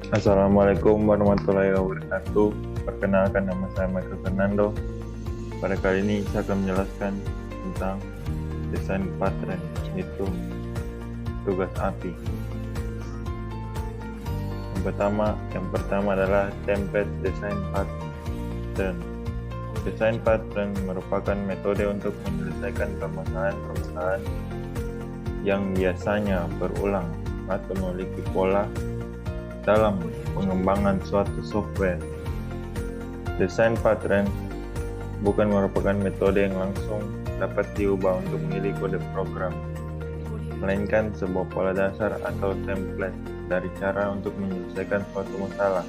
Assalamualaikum warahmatullahi wabarakatuh. Perkenalkan, nama saya Michael Fernando. Pada kali ini saya akan menjelaskan tentang desain pattern, yaitu tugas API. Yang pertama adalah template design pattern. Desain pattern merupakan metode untuk menyelesaikan permasalahan-permasalahan yang biasanya berulang atau memiliki pola dalam pengembangan suatu software. Desain pattern bukan merupakan metode yang langsung dapat diubah untuk memilih kode program, melainkan sebuah pola dasar atau template dari cara untuk menyelesaikan suatu masalah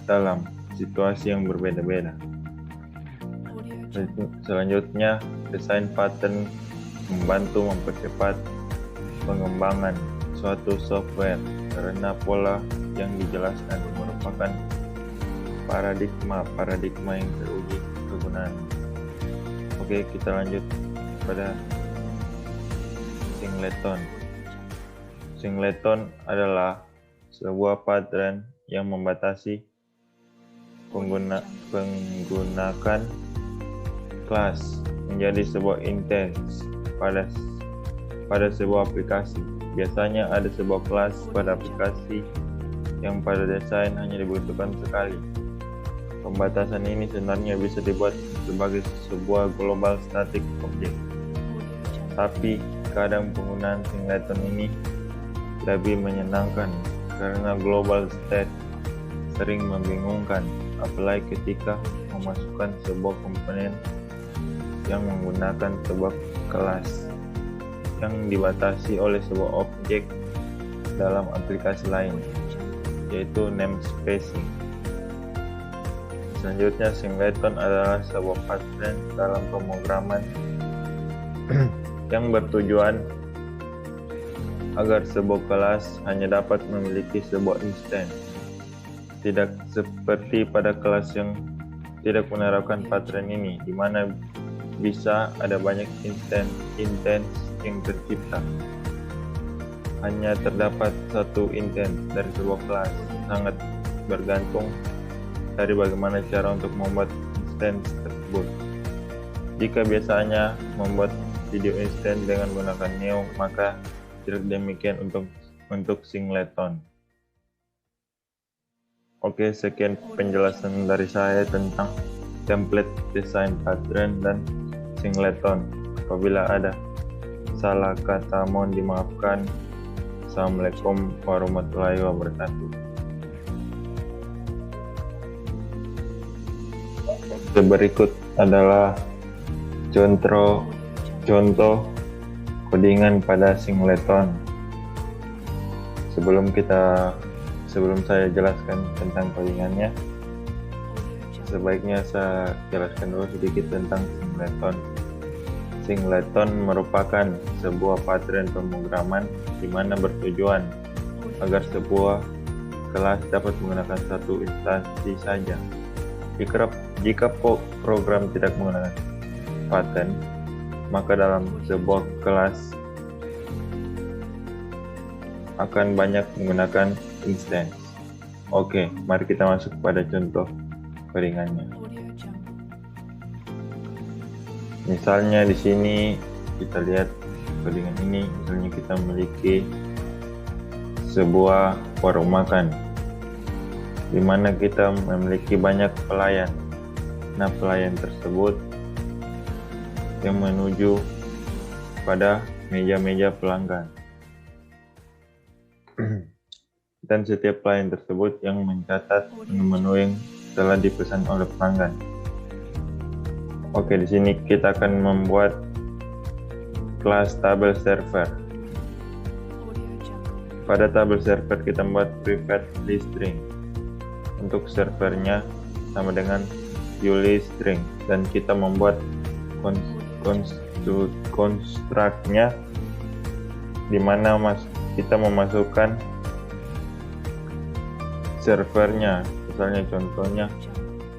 dalam situasi yang berbeda-beda. Selanjutnya, desain pattern membantu mempercepat pengembangan suatu software karena pola yang dijelaskan merupakan paradigma yang teruji kegunaan. Oke, kita lanjut pada singleton. Singleton adalah sebuah pattern yang membatasi penggunaan kelas menjadi sebuah instance pada sebuah aplikasi. Biasanya ada sebuah kelas pada aplikasi yang pada desain hanya dibutuhkan sekali. Pembatasan ini sebenarnya bisa dibuat sebagai sebuah global static object. Tapi kadang penggunaan singleton ini lebih menyenangkan karena global state sering membingungkan, apalagi ketika memasukkan sebuah komponen yang menggunakan sebuah kelas yang dibatasi oleh sebuah objek dalam aplikasi lain, yaitu namespacing. Selanjutnya, singleton adalah sebuah pattern dalam pemrograman yang bertujuan agar sebuah kelas hanya dapat memiliki sebuah instance. Tidak seperti pada kelas yang tidak menerapkan pattern ini, di mana bisa ada banyak instance yang tercipta. Hanya terdapat satu instance dari sebuah kelas, sangat bergantung dari bagaimana cara untuk membuat instance tersebut. Jika biasanya membuat video instance dengan menggunakan Neo, maka tidak demikian untuk singleton. Oke, sekian penjelasan dari saya tentang template design pattern dan singleton. Apabila ada salah kata mohon dimaafkan. Assalamualaikum warahmatullahi wabarakatuh. Berikut adalah contoh codingan pada singleton. Sebelum saya jelaskan tentang codingannya, sebaiknya saya jelaskan dulu sedikit tentang singleton. Singleton merupakan sebuah pattern pemrograman di mana bertujuan agar sebuah kelas dapat menggunakan satu instansi saja. Jika program tidak menggunakan pattern, maka dalam sebuah kelas akan banyak menggunakan instance. Oke, mari kita masuk pada contoh codingannya. Misalnya di sini kita lihat codingan ini, misalnya kita memiliki sebuah warung makan di mana kita memiliki banyak pelayan. Nah, pelayan tersebut yang menuju pada meja-meja pelanggan. Dan setiap pelayan tersebut yang mencatat menu-menu yang telah dipesan oleh pelanggan. Oke, di sini kita akan membuat kelas tabel server. Pada tabel server kita membuat private liststring. Untuk servernya sama dengan uListString, dan kita membuat construct-nya di mana kita memasukkan servernya. Misalnya contohnya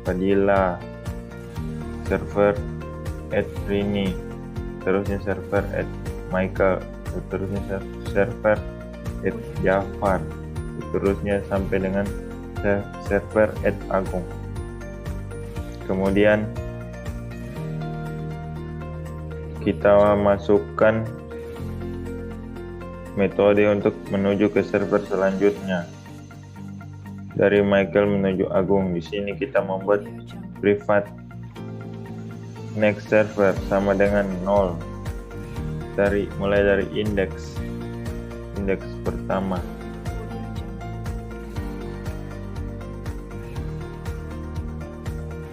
Fadila, server @Rini, terusnya server @Michael, terusnya server @Jafar. seterusnya sampai dengan server @agung. Kemudian kita masukkan metode untuk menuju ke server selanjutnya. Dari Michael menuju Agung. Di sini kita membuat privat next server sama dengan 0. Mulai dari indeks pertama.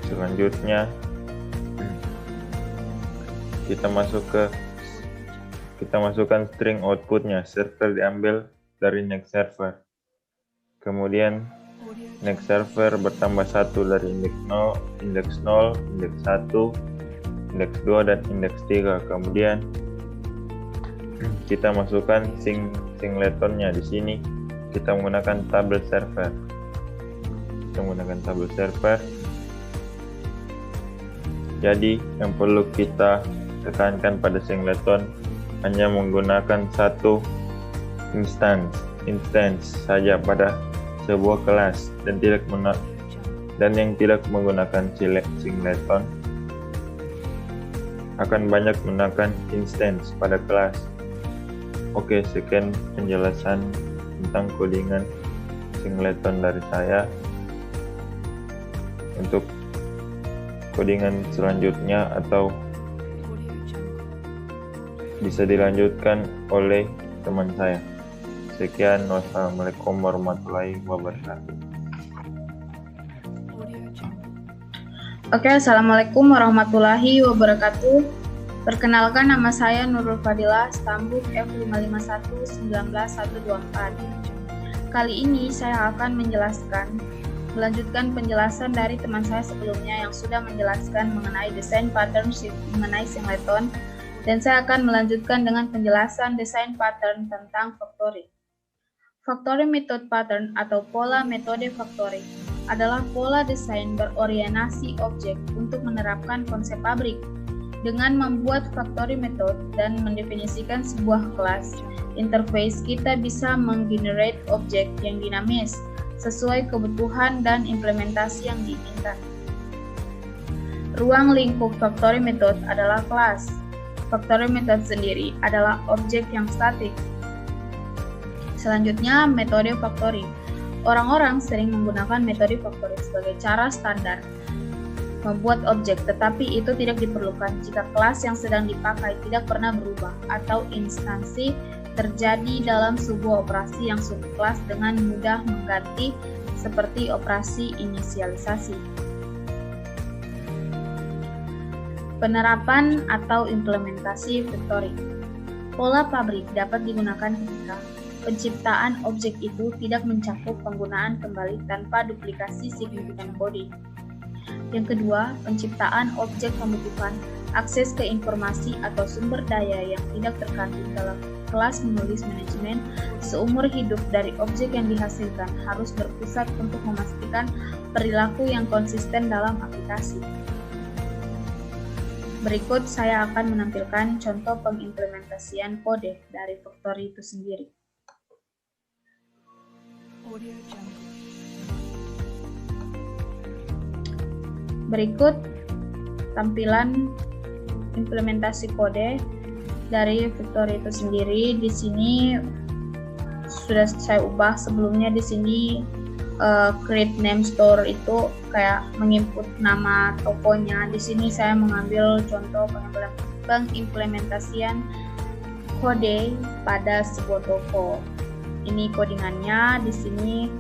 Selanjutnya kita masukkan string outputnya. Server diambil dari next server. Kemudian next server bertambah 1 dari indeks 0, indeks 1, indeks 2, dan indeks 3. Kemudian kita masukkan singletonnya. Di sini kita menggunakan tabel server. Jadi yang perlu kita tekankan pada singleton hanya menggunakan satu instance saja pada sebuah kelas, dan yang tidak menggunakan singleton akan banyak menggunakan instance pada kelas. Oke, sekian penjelasan tentang codingan singleton dari saya. Untuk codingan selanjutnya atau bisa dilanjutkan oleh teman saya. Sekian, wassalamualaikum warahmatullahi wabarakatuh. Oke, assalamualaikum warahmatullahi wabarakatuh. Perkenalkan, nama saya Nurul Fadilah, stambuk F551-19124. Kali ini saya akan melanjutkan penjelasan dari teman saya sebelumnya yang sudah menjelaskan mengenai desain pattern mengenai singleton, dan saya akan melanjutkan dengan penjelasan desain pattern tentang factoring. Factoring method pattern atau pola metode factoring adalah pola desain berorientasi objek untuk menerapkan konsep pabrik. Dengan membuat factoring method dan mendefinisikan sebuah kelas interface, kita bisa menggenerate objek yang dinamis sesuai kebutuhan dan implementasi yang diinginkan. Ruang lingkup factoring method adalah kelas. Factoring method sendiri adalah objek yang statik. Selanjutnya, metode factoring. Orang-orang sering menggunakan metode factoring sebagai cara standar membuat objek, tetapi itu tidak diperlukan jika kelas yang sedang dipakai tidak pernah berubah atau instansi terjadi dalam sebuah operasi yang subkelas dengan mudah mengganti, seperti operasi inisialisasi. Penerapan atau implementasi factoring. Pola pabrik dapat digunakan ketika penciptaan objek itu tidak mencakup penggunaan kembali tanpa duplikasi signifikan kode. Yang kedua, penciptaan objek membutuhkan akses ke informasi atau sumber daya yang tidak terkandung dalam kelas menulis manajemen. Seumur hidup dari objek yang dihasilkan harus berpusat untuk memastikan perilaku yang konsisten dalam aplikasi. Berikut saya akan menampilkan contoh pengimplementasian kode dari factory itu sendiri. Berikut tampilan implementasi kode dari factory itu sendiri. Di sini sudah saya ubah. Sebelumnya di sini create name store itu kayak menginput nama tokonya. Di sini saya mengambil contoh pengimplementasian kode pada sebuah toko. Ini codingannya. Di sini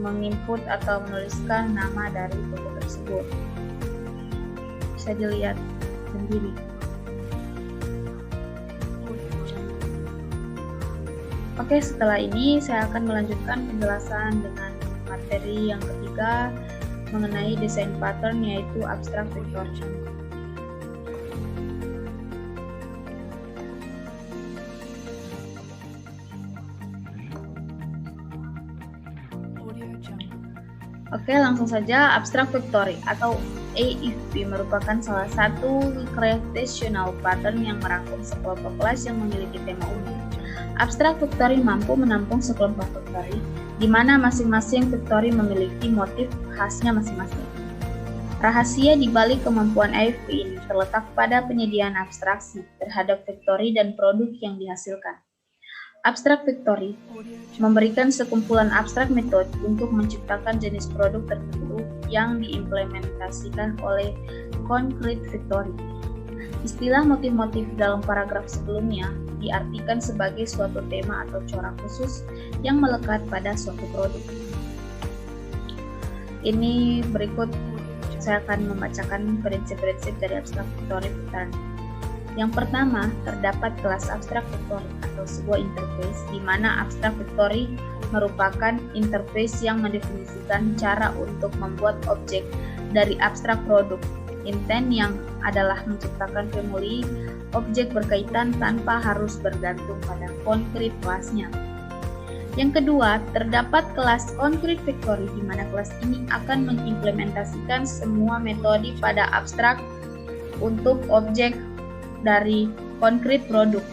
menginput atau menuliskan nama dari toko tersebut. Bisa dilihat sendiri. Oke, setelah ini saya akan melanjutkan penjelasan dengan materi yang ketiga mengenai desain pattern, yaitu abstract vector. Oke, langsung saja. Abstract vectoring atau AFV merupakan salah satu gravitational pattern yang merangkum sekelompok kelas yang memiliki tema umum. Abstrak factory mampu menampung sekelompok factory, di mana masing-masing factory memiliki motif khasnya masing-masing. Rahasia di balik kemampuan AFP ini terletak pada penyediaan abstraksi terhadap factory dan produk yang dihasilkan. Abstrak factory memberikan sekumpulan abstrak metode untuk menciptakan jenis produk tertentu yang diimplementasikan oleh concrete factory. Istilah motif-motif dalam paragraf sebelumnya diartikan sebagai suatu tema atau corak khusus yang melekat pada suatu produk. Ini berikut saya akan membacakan prinsip-prinsip dari abstrak factory pattern. Yang pertama, terdapat kelas abstrak factory atau sebuah interface di mana abstrak factory merupakan interface yang mendefinisikan cara untuk membuat objek dari abstrak produk. Intent yang adalah menciptakan family objek berkaitan tanpa harus bergantung pada konkret kelasnya. Yang kedua, terdapat kelas concrete factory di mana kelas ini akan mengimplementasikan semua metode pada abstrak untuk objek dari konkret produk.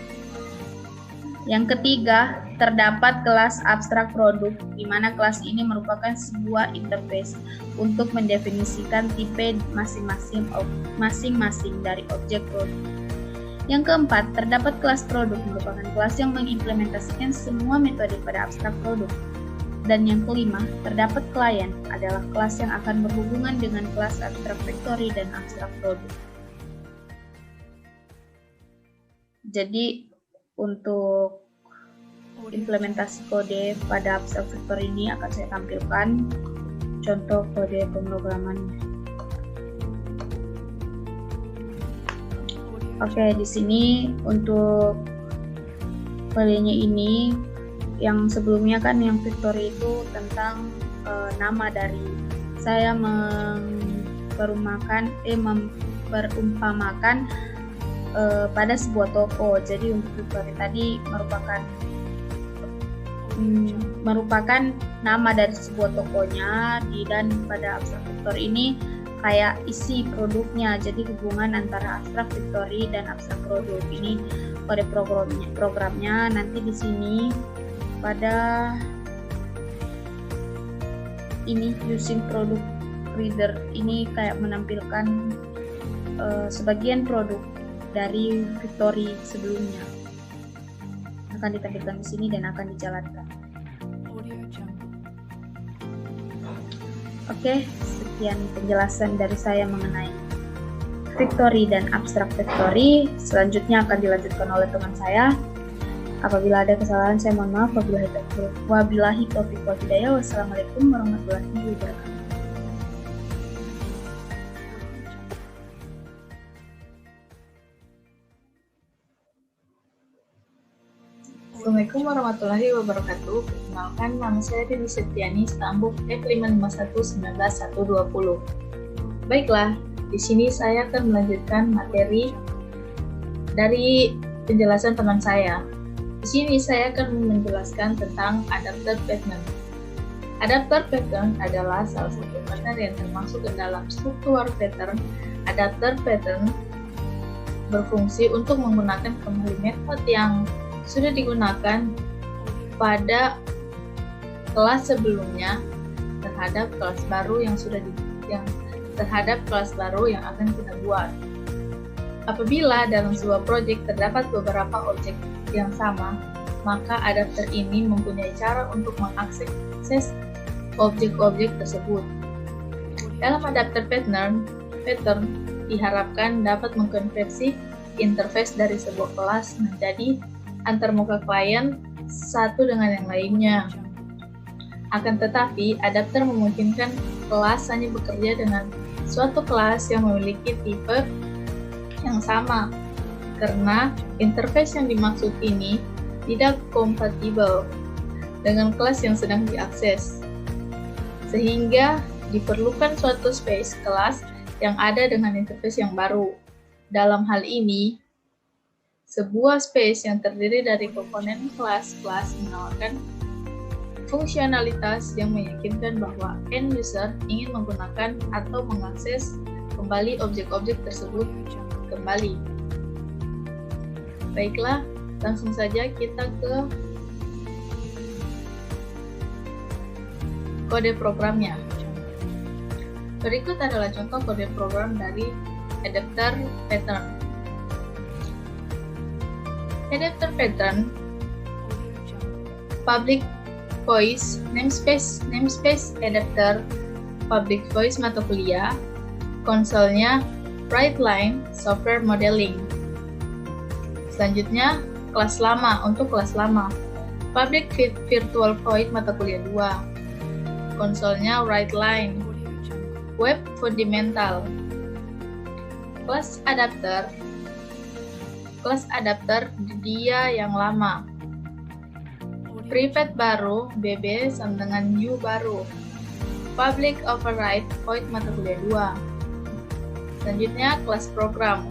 Yang ketiga, terdapat kelas abstrak produk di mana kelas ini merupakan sebuah interface untuk mendefinisikan tipe masing-masing dari objek produk. Yang keempat, terdapat kelas produk merupakan kelas yang mengimplementasikan semua metode pada abstrak produk. Dan yang kelima, terdapat klien adalah kelas yang akan berhubungan dengan kelas abstrak factory dan abstrak produk. Jadi untuk implementasi kode pada abstrak factory ini akan saya tampilkan contoh kode pemrogramannya. Oke, di sini untuk kodenya ini yang sebelumnya kan yang factory itu tentang nama dari saya memperumpamakan pada sebuah toko. Jadi untuk factory tadi merupakan nama dari sebuah tokonya, dan pada abstrak factory ini kayak isi produknya. Jadi hubungan antara abstrak factory dan abstrak produk ini kode programnya nanti di sini pada ini using product reader ini kayak menampilkan sebagian produk dari factory sebelumnya akan ditampilkan di sini dan akan dijalankan. Oke, sekian penjelasan dari saya mengenai factory dan abstrak factory. Selanjutnya akan dilanjutkan oleh teman saya. Apabila ada kesalahan saya mohon maaf. Wabillahi taufiq wal hidayah. Wassalamualaikum warahmatullahi wabarakatuh. Assalamualaikum warahmatullahi wabarakatuh. Perkenalkan, nama saya Dewi Septiani, Stambuk F5519120. Baiklah, di sini saya akan melanjutkan materi dari penjelasan teman saya. Di sini saya akan menjelaskan tentang adapter pattern. Adapter pattern adalah salah satu pattern yang termasuk ke dalam struktur pattern. Adapter pattern berfungsi untuk menggunakan kembali metode yang sudah digunakan pada kelas sebelumnya terhadap kelas baru yang akan kita buat. Apabila dalam sebuah proyek terdapat beberapa objek yang sama, maka adapter ini mempunyai cara untuk mengakses objek-objek tersebut. Dalam adapter pattern diharapkan dapat mengkonversi interface dari sebuah kelas menjadi antarmuka klien satu dengan yang lainnya. Akan tetapi, adapter memungkinkan kelas hanya bekerja dengan suatu kelas yang memiliki tipe yang sama, karena interface yang dimaksud ini tidak kompatibel dengan kelas yang sedang diakses, sehingga diperlukan suatu space kelas yang ada dengan interface yang baru. Dalam hal ini, sebuah space yang terdiri dari komponen kelas-kelas menawarkan fungsionalitas yang meyakinkan bahwa end user ingin menggunakan atau mengakses kembali objek-objek tersebut kembali. Baiklah, Langsung saja kita ke kode programnya. Berikut adalah contoh kode program dari adapter pattern. Adapter pattern, public voice, namespace adapter, public voice mata kuliah, konsolnya Brightline software modeling. Selanjutnya kelas lama untuk kelas lama, public virtual void mata kuliah 2, konsolnya Brightline, web fundamental. Kelas adapter dia yang lama, private baru, BB sama dengan new baru, public override void mata kuliah 2. Selanjutnya kelas program,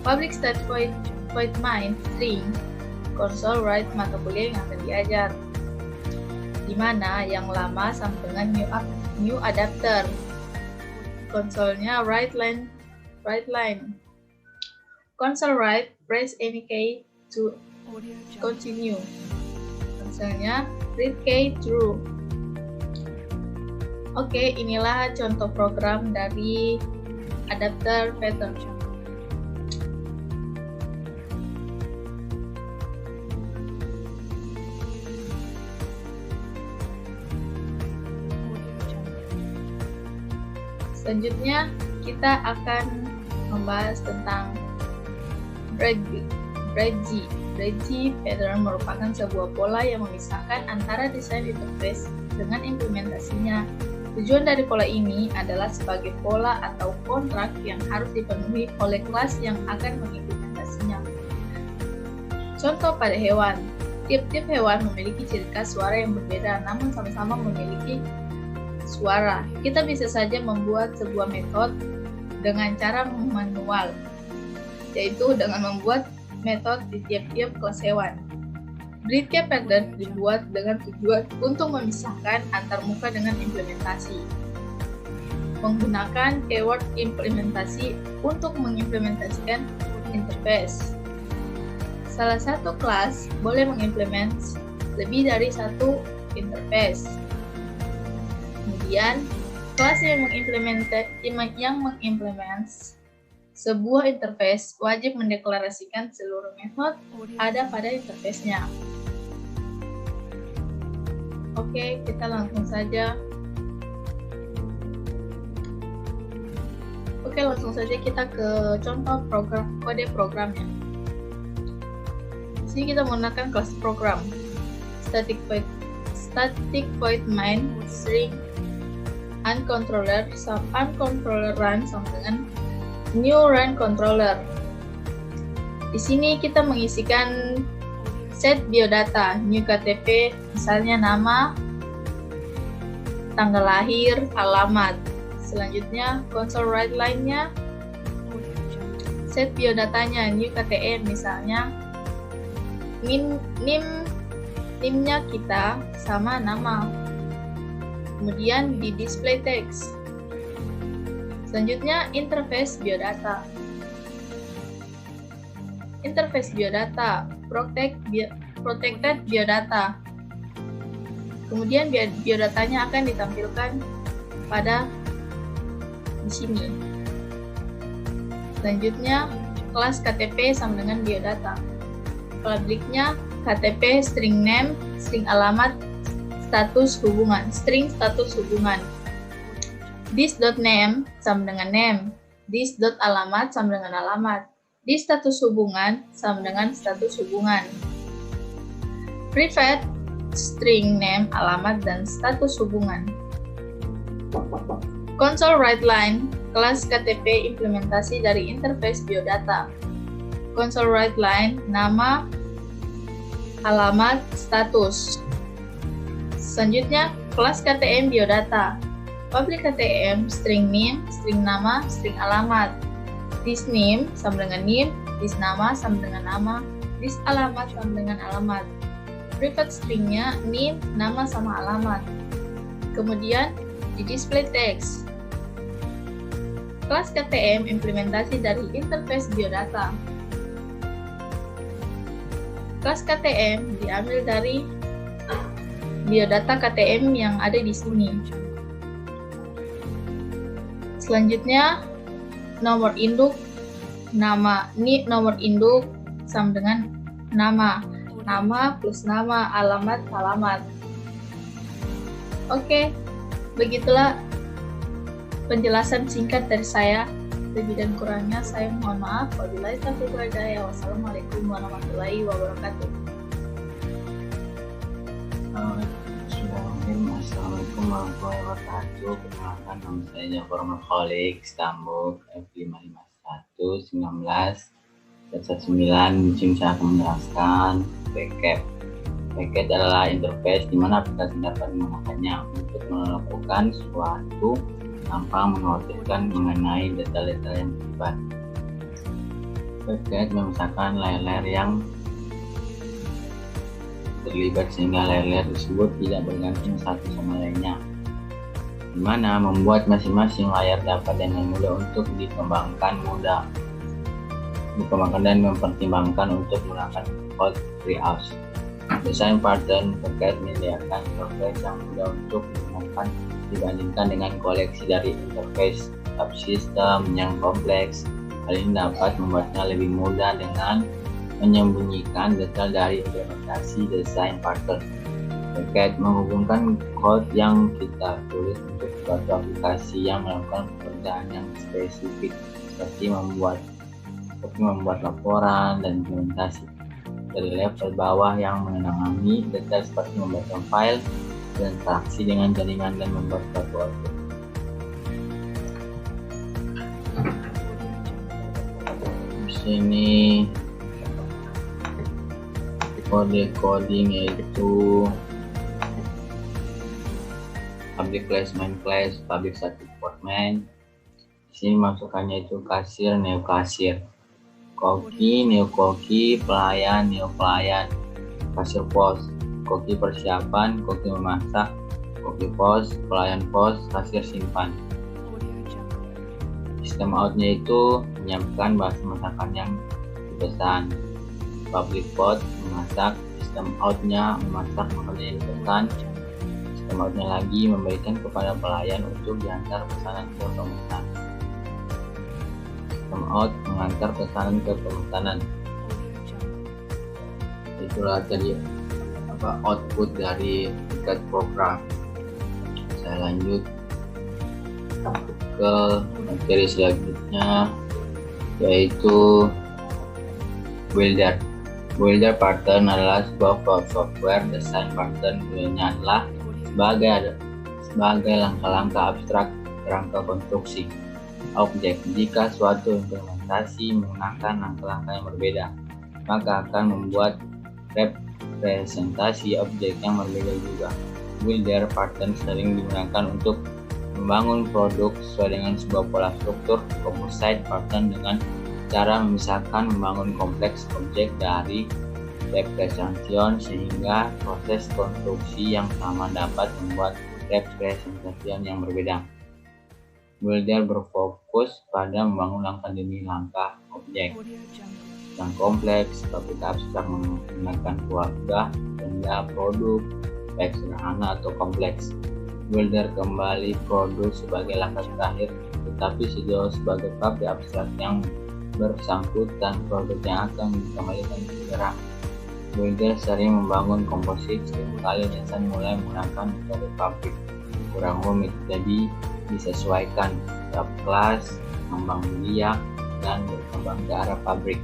public state void main string, console write mata kuliah yang akan diajar, di mana yang lama sama dengan new adapter, konsolnya Brightline. Console write, press any key to continue. Konsolnya read key true. Oke, inilah contoh program dari adapter pattern. Selanjutnya kita akan membahas tentang Bridge pattern merupakan sebuah pola yang memisahkan antara desain interface dengan implementasinya. Tujuan dari pola ini adalah sebagai pola atau kontrak yang harus dipenuhi oleh kelas yang akan mengimplementasinya. Contoh pada hewan. Tiap-tiap hewan memiliki ciri khas suara yang berbeda, namun sama-sama memiliki suara. Kita bisa saja membuat sebuah metode dengan cara manual, yaitu dengan membuat metode di tiap-tiap kelas hewan. Bridge pattern dibuat dengan tujuan untuk memisahkan antar muka dengan implementasi. Menggunakan keyword implementasi untuk mengimplementasikan interface. Salah satu kelas boleh mengimplement lebih dari satu interface. Kemudian, kelas yang mengimplement sebuah interface wajib mendeklarasikan seluruh metode ada pada interface-nya. Oke, kita langsung saja. Kita ke contoh kode programnya. Di sini kita menggunakan kelas program. Static void main string uncontroller run sama dengan new run controller. Di sini kita mengisikan set biodata, new KTP, misalnya nama, tanggal lahir, alamat. Selanjutnya console write line-nya, set biodatanya, new KTM, misalnya NIM-nya kita sama nama. Kemudian di display text. Selanjutnya interface biodata. Protected biodata. Kemudian biodatanya akan ditampilkan pada di sini. Selanjutnya kelas KTP sama dengan biodata. Publiknya KTP, string name, string alamat, status hubungan, string status hubungan. This.name sama dengan name, this.alamat sama dengan alamat, this status hubungan sama dengan status hubungan. Private string name, alamat, dan status hubungan. Console write line, kelas KTP implementasi dari interface biodata. Console write line, nama, alamat, status. Selanjutnya, kelas KTM biodata. Public KTM, string name, string nama, string alamat. This name sama dengan name, this nama sama dengan nama, this alamat sama dengan alamat. Private stringnya name, nama, sama alamat. Kemudian di display text. Kelas KTM implementasi dari interface biodata. Kelas KTM diambil dari biodata KTM yang ada di sini. Selanjutnya, nomor induk, nama. Ini nomor induk sama dengan nama. Nama plus nama, alamat. Oke, begitulah penjelasan singkat dari saya. Lebih dan kurangnya saya mohon maaf. Wabillahi taufiq wal hidayah. Wassalamualaikum warahmatullahi wabarakatuh. Assalamualaikum warahmatullahi wabarakatuh. Perkenalkan, nama saya Jafar Marholik, Stambuk F55119 Mungkin saya akan menjelaskan packet. Packet adalah interface di mana aplikasi dapat menggunakannya untuk melakukan sesuatu tanpa mengkhawatirkan mengenai detail-detail yang terlibat. Packet memisahkan layer-layer yang terlibat sehingga layer-layer tersebut tidak bergantung satu sama lainnya, di mana membuat masing-masing layar dapat dengan mudah untuk dikembangkan dan mempertimbangkan untuk menggunakan code treehouse. Desain pattern packet menyediakan interface yang mudah untuk digunakan dibandingkan dengan koleksi dari interface subsystem yang kompleks. Hal ini dapat membuatnya lebih mudah dengan menyembunyikan detail dari implementasi desain pattern. Packet menghubungkan kode yang kita tulis untuk suatu aplikasi yang melakukan pekerjaan yang spesifik, seperti membuat laporan dan implementasi. Dari level bawah yang menangani detail seperti membaca file, berinteraksi dengan jaringan, dan membuat suatu output. Di sini kode coding yaitu public class, main class, public static void main. Di sini masukannya itu kasir, neo kasir, koki, neo koki, pelayan, neo pelayan, kasir pos, koki persiapan, koki memasak, koki pos, pelayan pos, kasir simpan. Sistem outnya itu menyiapkan bahasa masakan yang dipesan. Public pot memasak, sistem outnya memasak makanan yang dipesan. Sistem outnya lagi memberikan kepada pelayan untuk diantar pesanan ke pemesan. Sistem out mengantar pesanan ke pemesanan. Itulah tadi output dari tiket program. Saya lanjut ke materi selanjutnya, yaitu Builder pattern adalah sebuah software desain pattern. Tujuannya adalah sebagai langkah-langkah abstrak kerangka konstruksi objek. Jika suatu implementasi menggunakan langkah-langkah yang berbeda, maka akan membuat representasi objek yang berbeda juga. Builder pattern sering digunakan untuk membangun produk sesuai dengan sebuah pola struktur. Composite pattern dengan cara memisahkan membangun kompleks objek dari representation sehingga proses konstruksi yang sama dapat membuat representation yang berbeda. Builder berfokus pada membangun langkah demi langkah objek yang kompleks, topik abstrak menggunakan keluarga, benda, produk, baik sederhana atau kompleks. Builder kembali produk sebagai langkah terakhir, tetapi sejauh sebagai topik abstrak yang bersangkutan produk yang akan dikembalikan segera. Builder sering membangun komposit, seringkali desain mulai menggunakan metode pabrik. Kurang rumit, jadi disesuaikan setiap kelas, mengembang biak, dan berkembang ke arah pabrik.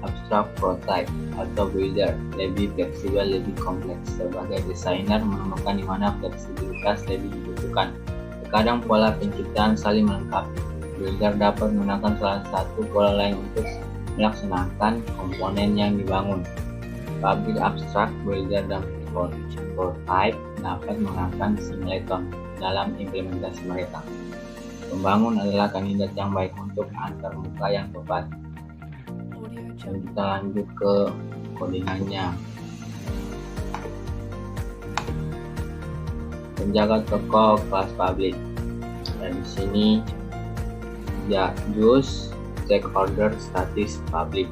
Abstract prototype atau builder lebih fleksibel, lebih kompleks. Sebagai desainer menemukan di mana fleksibilitas lebih dibutuhkan. Terkadang pola penciptaan saling melengkapi. Builder dapat menggunakan salah satu pola lain untuk melaksanakan komponen yang dibangun. Pabrik abstrak, builder, dan prototype dapat menggunakan singleton dalam implementasi mereka. Pembangun adalah kandidat yang baik untuk antar muka yang tepat. Dan kita lanjut ke codingannya. Penjaga toko kelas public. Dan di sini use stakeholder status public.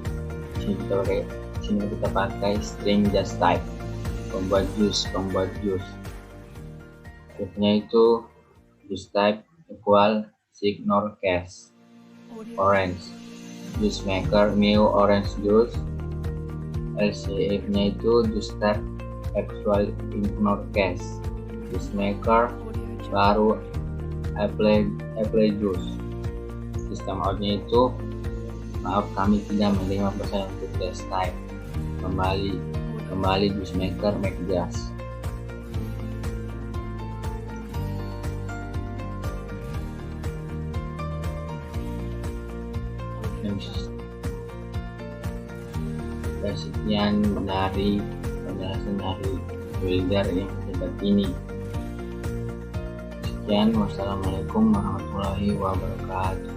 Sini kita pakai sini kita pakai string just type, pembuat juice. If-nya itu just type equal ignore case orange, juice maker new orange juice. Else if-nya itu just type equal ignore case, juice maker baru apply juice. Sistem outnya itu maaf kami tidak menerima pesan untuk just type, kembali juice maker make just. Sekian dari penjelasan dari builder yang kita ini. Sekian, wassalamualaikum warahmatullahi wabarakatuh.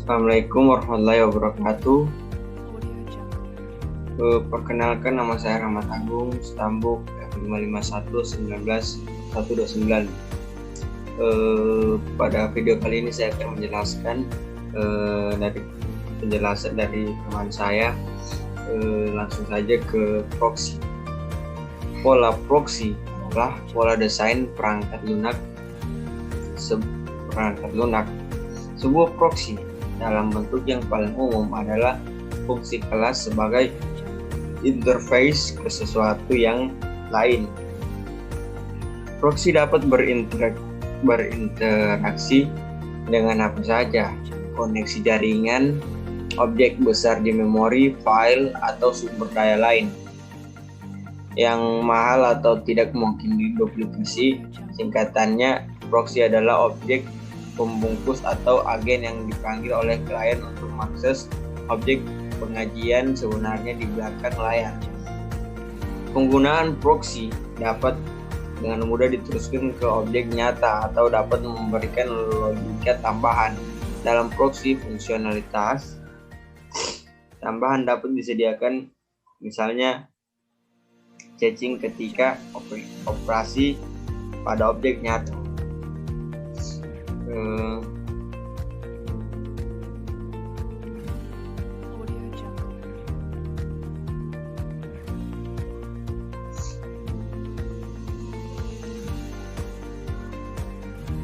Assalamualaikum warahmatullahi wabarakatuh. Perkenalkan, nama saya Rahmat Agung, Stambuk F551-19-129. Pada video kali ini saya akan menjelaskan dari penjelasan dari teman saya. Langsung saja ke proxy. Pola proxy adalah pola desain perangkat lunak. Sebuah proxy dalam bentuk yang paling umum adalah fungsi kelas sebagai interface ke sesuatu yang lain. Proxy dapat berinteraksi dengan apa saja, koneksi jaringan, objek besar di memori, file, atau sumber daya lain yang mahal atau tidak mungkin diduplikasi. Singkatannya, proxy adalah objek pembungkus atau agen yang dipanggil oleh klien untuk mengakses objek pengajian sebenarnya di belakang layar. Penggunaan proxy dapat dengan mudah diteruskan ke objek nyata atau dapat memberikan logika tambahan. Dalam proxy, fungsionalitas tambahan dapat disediakan, misalnya caching ketika operasi pada objek nyata.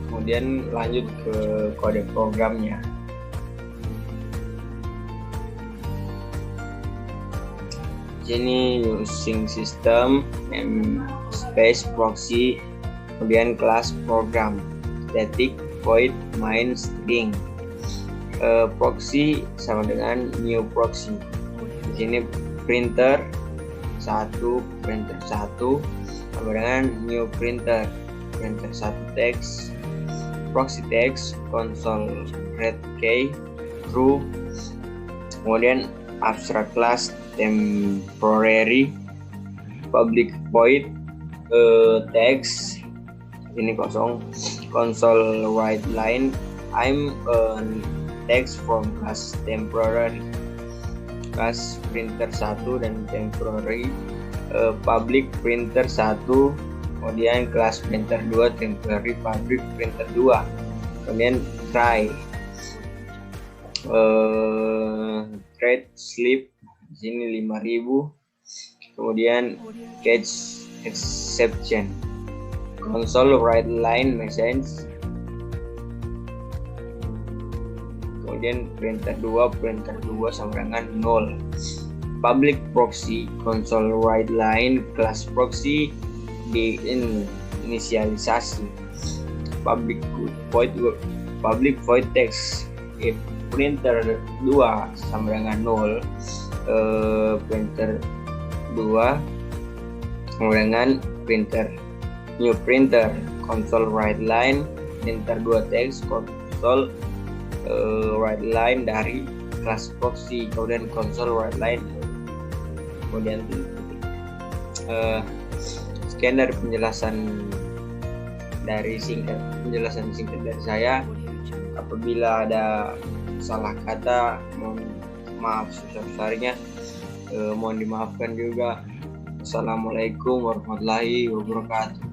Kemudian lanjut ke kode programnya. Sini using system namespace proxy, kemudian kelas program static void main string. Proxy sama dengan new proxy. Di sini printer 1 sama dengan new printer 1 text, proxy text console read key true. Kemudian abstract class temporary public void text ini kosong, console write line I'm text from class temporary, class printer 1 dan temporary, public printer 1, kemudian class printer 2 temporary, public printer 2, kemudian try trade sleep di sini 5000, kemudian catch exception console write line message, kemudian printer 2 sama dengan 0. Public proxy console write line kelas proxy di inisialisasi. public void text. If printer 2 sama dengan 0, printer 2 sama dengan new printer, console write line, printer 2 text, console write line dari kelas proxy, kemudian console write line, kemudian sekian dari penjelasan singkat dari saya. Apabila ada salah kata, mohon maaf sebesar-besarnya, mohon dimaafkan juga. Assalamualaikum warahmatullahi wabarakatuh.